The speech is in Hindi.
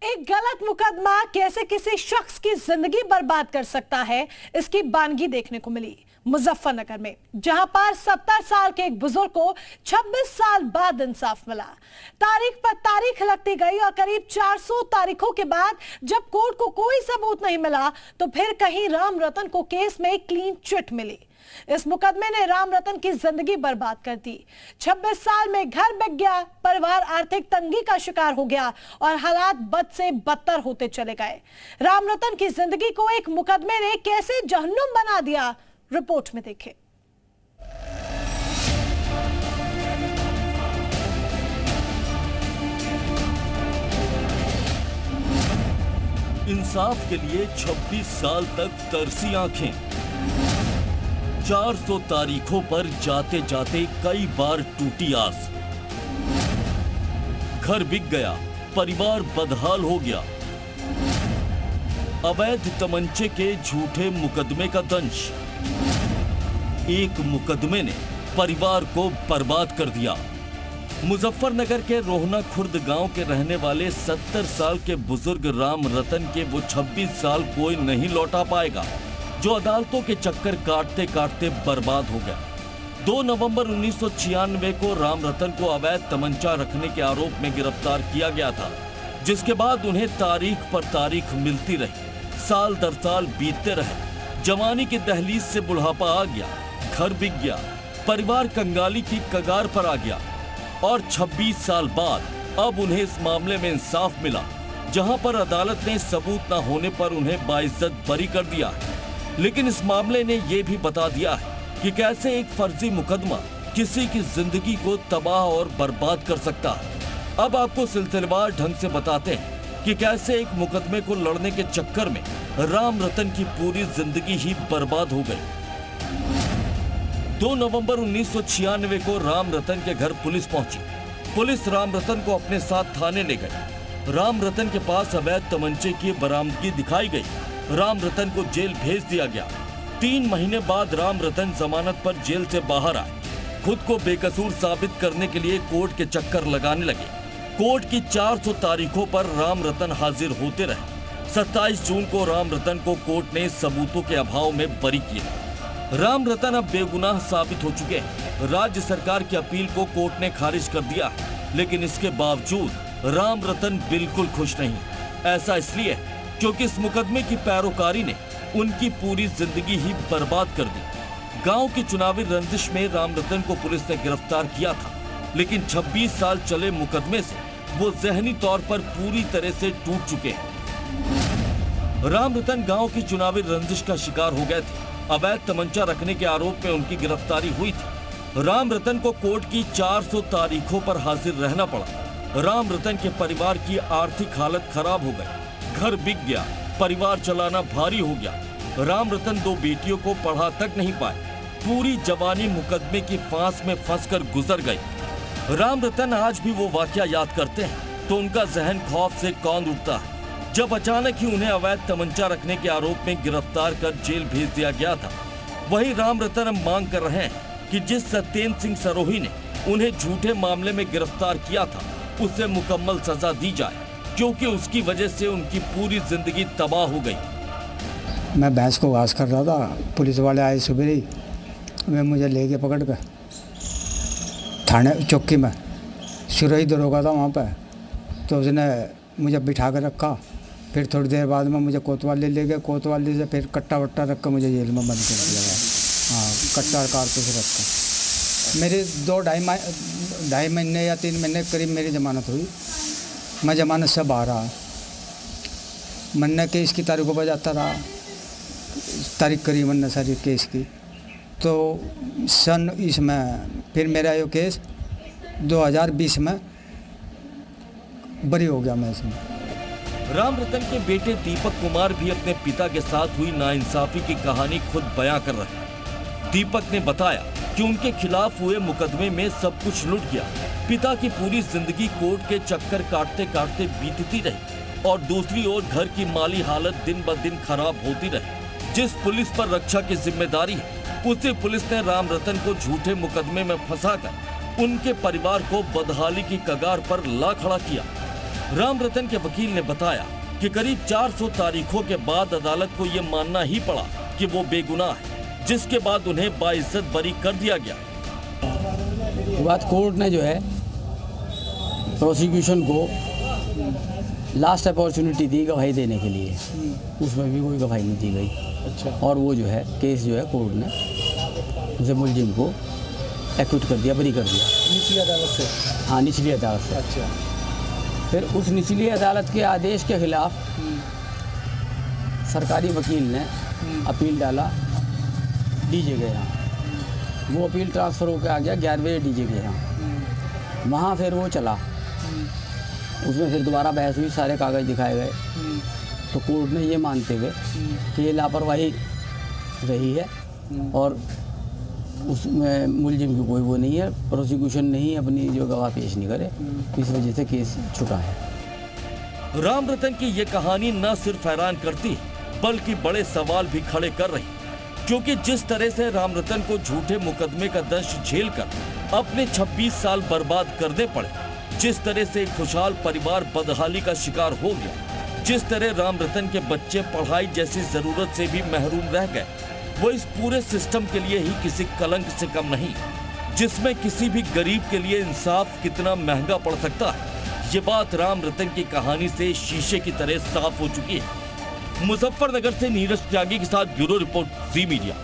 एक गलत मुकदमा कैसे किसी शख्स की जिंदगी बर्बाद कर सकता है, इसकी बानगी देखने को मिली मुजफ्फरनगर में, जहां पर 70 साल के एक बुजुर्ग को 26 साल बाद इंसाफ मिला। तारीख पर तारीख लगती गई और करीब 400 तारीखों के बाद जब कोर्ट को कोई सबूत नहीं मिला तो फिर कहीं राम रतन को केस में क्लीन चिट मिली। इस मुकदमे ने राम रतन की जिंदगी बर्बाद कर दी। 26 साल में घर बिक गया, परिवार आर्थिक तंगी का शिकार हो गया और हालात बद से बदतर होते चले गए। राम रतन की जिंदगी को एक मुकदमे ने कैसे जहन्नुम बना दिया, रिपोर्ट में देखें। इंसाफ के लिए 26 साल तक तरसी आंखें, 400 तारीखों पर जाते जाते कई बार टूटी आस। घर बिक गया, परिवार बदहाल हो गया। अवैध तमंचे के झूठे मुकदमे का दंश, एक मुकदमे ने परिवार को बर्बाद कर दिया। मुजफ्फरनगर के रोहना खुर्द गांव के रहने वाले 70 साल के बुजुर्ग राम रतन के वो 26 साल कोई नहीं लौटा पाएगा, जो अदालतों के चक्कर काटते काटते बर्बाद हो गया। 2 नवंबर 1996 को राम रतन को अवैध तमंचा रखने के आरोप में गिरफ्तार किया गया था, जिसके बाद उन्हें तारीख पर तारीख मिलती रही। साल दर साल बीतते रहे, जवानी की दहलीज से बुढ़ापा आ गया, घर बिक गया, परिवार कंगाली की कगार पर आ गया और 26 साल बाद अब उन्हें इस मामले में इंसाफ मिला, जहां पर अदालत ने सबूत न होने पर उन्हें बाइज्जत बरी कर दिया। लेकिन इस मामले ने यह भी बता दिया है कि कैसे एक फर्जी मुकदमा किसी की जिंदगी को तबाह और बर्बाद कर सकता है। अब आपको सिलसिलेवार ढंग से बताते हैं कि कैसे एक मुकदमे को लड़ने के चक्कर में राम रतन की पूरी जिंदगी ही बर्बाद हो गई। 2 नवंबर 1996 को राम रतन के घर पुलिस पहुंची। पुलिस राम रतन को अपने साथ थाने ले गई। राम रतन के पास अवैध तमंचे की बरामदगी दिखाई गई। राम रतन को जेल भेज दिया गया। 3 महीने बाद राम रतन जमानत पर जेल से बाहर आए। खुद को बेकसूर साबित करने के लिए कोर्ट के चक्कर लगाने लगे। कोर्ट की 400 तारीखों पर राम रतन हाजिर होते रहे। 27 जून को राम रतन को कोर्ट ने सबूतों के अभाव में बरी किया। राम रतन अब बेगुनाह साबित हो चुके हैं। राज्य सरकार की अपील को कोर्ट ने खारिज कर दिया, लेकिन इसके बावजूद राम रतन बिल्कुल खुश नहीं। ऐसा इसलिए क्योंकि इस मुकदमे की पैरोकारी ने उनकी पूरी जिंदगी ही बर्बाद कर दी। गांव की चुनावी रंजिश में राम रतन को पुलिस ने गिरफ्तार किया था, लेकिन 26 साल चले मुकदमे से वो जहनी तौर पर पूरी तरह से टूट चुके हैं। राम रतन गांव की चुनावी रंजिश का शिकार हो गए थे। अवैध तमंचा रखने के आरोप में उनकी गिरफ्तारी हुई थी। राम रतन को कोर्ट की 400 तारीखों पर हाजिर रहना पड़ा। राम रतन के परिवार की आर्थिक हालत खराब हो गई, घर बिक गया, परिवार चलाना भारी हो गया। राम रतन 2 बेटियों को पढ़ा तक नहीं पाए। पूरी जवानी मुकदमे की फांस में फंसकर गुजर गई। राम रतन आज भी वो वाकया याद करते हैं तो उनका जहन खौफ से कौंध उठता है, जब अचानक ही उन्हें अवैध तमंचा रखने के आरोप में गिरफ्तार कर जेल भेज दिया गया था। वही राम रतन अब मांग कर रहे हैं कि जिस सत्येंद्र सिंह सरोही ने उन्हें झूठे मामले में गिरफ्तार किया था, उसे मुकम्मल सजा दी जाए, क्योंकि उसकी वजह से उनकी पूरी जिंदगी तबाह हो गई। मैं भैंस को घास कर रहा था, पुलिस वाले आए सुबह ही, वे मुझे ले गए पकड़ कर थाने चौकी में। सुरही दरोगा था वहाँ पर, तो उसने मुझे बिठा कर रखा। फिर थोड़ी देर बाद में मुझे कोतवाली ले गए। कोतवाली से फिर कट्टा वट्टा रख कर मुझे जेल में बंद कर दिया गया। हाँ, कट्टा और कारतूस रख कर मेरी 2-2.5 महीने या 3 महीने करीब मेरी जमानत हुई। मैं जमानत से बाहर रहा। मन्ने केस की तारीखों पर जाता रहा, तारीख करीबन सारी केस की। तो सन इसमें फिर मेरा ये केस 2020 में बरी हो गया मैं इसमें। राम रतन के बेटे दीपक कुमार भी अपने पिता के साथ हुई नाइंसाफी की कहानी खुद बयां कर रहे हैं। दीपक ने बताया कि उनके खिलाफ हुए मुकदमे में सब कुछ लुट गया। पिता की पूरी जिंदगी कोर्ट के चक्कर काटते काटते बीतती रही और दूसरी ओर घर की माली हालत दिन ब दिन खराब होती रही। जिस पुलिस पर रक्षा की जिम्मेदारी है, उसी पुलिस ने राम रतन को झूठे मुकदमे में फंसाकर उनके परिवार को बदहाली की कगार पर ला खड़ा किया। राम रतन के वकील ने बताया कि करीब 400 तारीखों के बाद अदालत को ये मानना ही पड़ा कि वो बेगुनाह है, जिसके बाद उन्हें बाइज्जत बरी कर दिया गया। बात कोर्ट ने जो है प्रोसिक्यूशन को लास्ट अपॉर्चुनिटी दी गवाही देने के लिए, उसमें भी कोई गवाही नहीं दी गई। अच्छा। और वो जो है केस जो है कोर्ट ने उसे मुलजिम को एक्विट कर दिया, बरी कर दिया निचली अदालत से। हाँ, निचली अदालत से। अच्छा। फिर उस निचली अदालत के आदेश के खिलाफ सरकारी वकील ने अपील डाला डीजे के यहाँ। वो अपील ट्रांसफ़र होकर आ गया 11वें डीजे के यहाँ। वहाँ फिर वो चला, उसमें फिर दोबारा बहस हुई, सारे कागज़ दिखाए गए। तो कोर्ट ने ये मानते हुए कि ये लापरवाही रही है और उसमें मुलजिम की कोई वो नहीं है, प्रोसिक्यूशन नहीं अपनी जो गवाह पेश नहीं करे, इस वजह से केस छुटा है। राम रतन की ये कहानी न सिर्फ हैरान करती बल्कि बड़े सवाल भी खड़े कर रही, क्योंकि जिस तरह से राम रतन को झूठे मुकदमे का दंश झेलकर अपने 26 साल बर्बाद करने पड़े, जिस तरह से खुशहाल परिवार बदहाली का शिकार हो गया, जिस तरह राम रतन के बच्चे पढ़ाई जैसी जरूरत से भी महरूम रह गए, वो इस पूरे सिस्टम के लिए ही किसी कलंक से कम नहीं, जिसमें किसी भी गरीब के लिए इंसाफ कितना महंगा पड़ सकता है। ये बात राम रतन की कहानी से शीशे की तरह साफ हो चुकी है। मुजफ्फरनगर से नीरज त्यागी के साथ ब्यूरो रिपोर्ट, जी मीडिया।